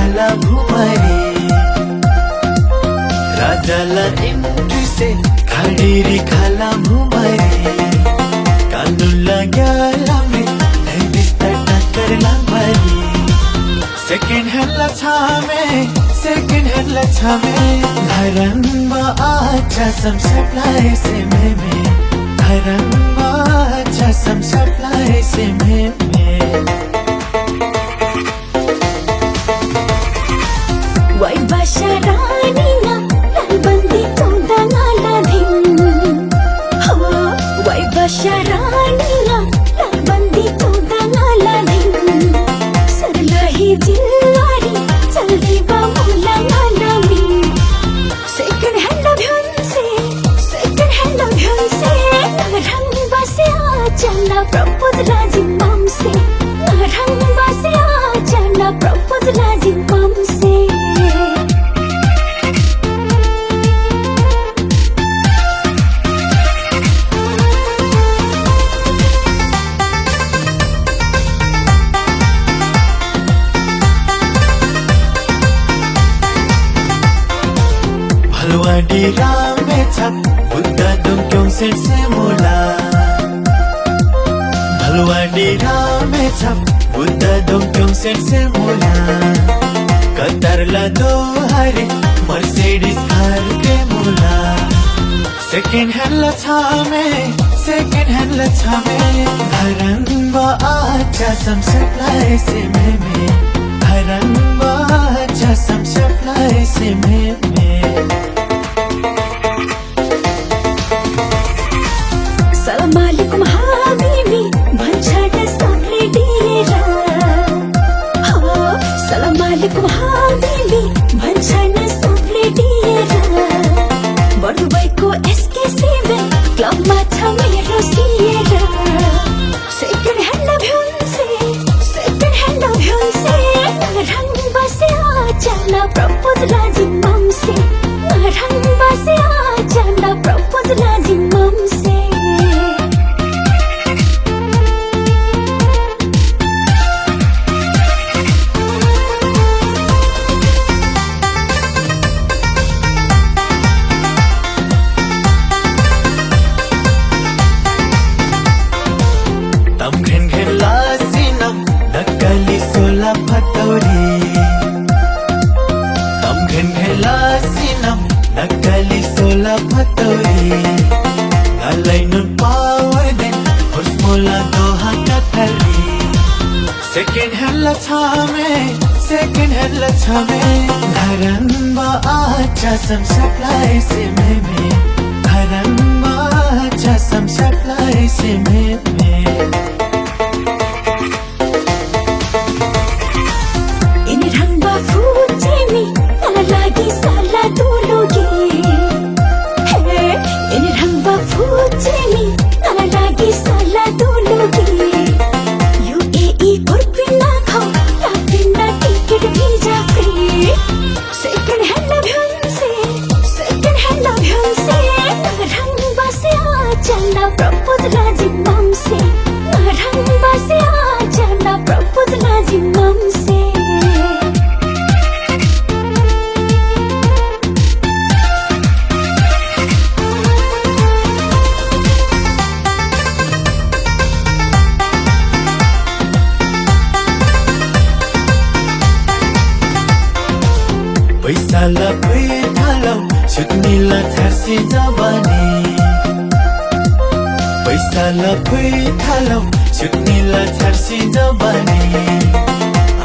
खाला भुमारी राजाला इन्ट्रीसे खडेरी खाला भुमारी कानुला ग्यालामे बिस्ता टक्करला मारी सेकेंड हैंड ला छामे धरंबा आचा सम सप्लाई से में धरंबा आचा सम सप्लाई से में वाई बाशा रानी ना लालबंदी तोंदा नाला धिम हो वाई बाशा रानी ना लालबंदी तोंदा नाला धिम सरलाही जिल्लारी चलदी बा मुला नाला मी सेकंड हैंड रंग बसे आ चला प्रपोज लाजी मम से रंग बसे आ चला प्रपोज लाजी मम से भलवाडी रामे छप बुद्ध दुम्क्यों से मोला भलवाडी रामे छप बुद्ध दुम्क्यों से मोला कतरला दो हरे मर्सिडीज कार के मोला सेकेंड हैंड ला छामे धरंबा आचा सम सप्लाई से में धरंबा आचा सम सप्लाई से में सलाम अलैकुम हाबिबी भन्छाड सबले दिएर हो सलाम अलैकुम हाबिबी भन्छाड सबले दिएर बढ्दो भएको SK7 क्लबमा छ मेरो सिएर सेकेन्ड ह्यान्ड भ्युन्से रङ बसे आचला प्रपोज लाजी ममसे रङ बसे आचला प्रपोज लाजी ममसे तम घिन घिन लासिनम नक्कली सोला फतौरी तम घिन घिन लासिनम नक्कली सोला फतौरी गालै नुन पावर देन होस मोला दोहा कथली सेकेंड हैंड ला छामे धरंबा आचा सम सप्लाई से में धरंबा आचा सम सप्लाई से में प्रपोज लाजी ममसे रङ बसे आचला प्रपोज लाजी ममसे पैसा ला पैठालौ सुत्नीला छर्सी जवानी पैसा ला पैठालौ सुत्नीला छर्सी जवानी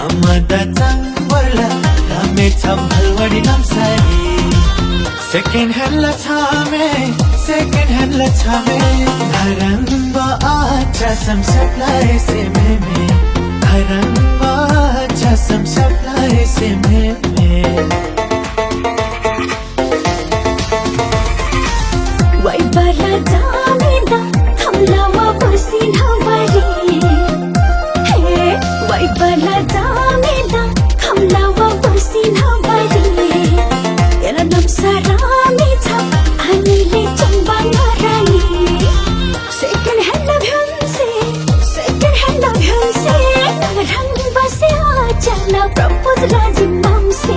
आमादा चाङबरला रामे छम भलवाडी नामसारी सेकेंड हैंड ला छामे धरंबा आचा सम सप्लाई से में धरंबा आचा सम सप्लाई से में वाई बाला जानेदा हमलावा बसी नवारी हे वाई बाला जानेदा हमलावा बसी नवारी एरा नमसारा में छ हामीले चम्बा नरानी सेकेंड हैंड भ्युन्से रङ बसे आचला चला प्रपोज लाजिम मामसे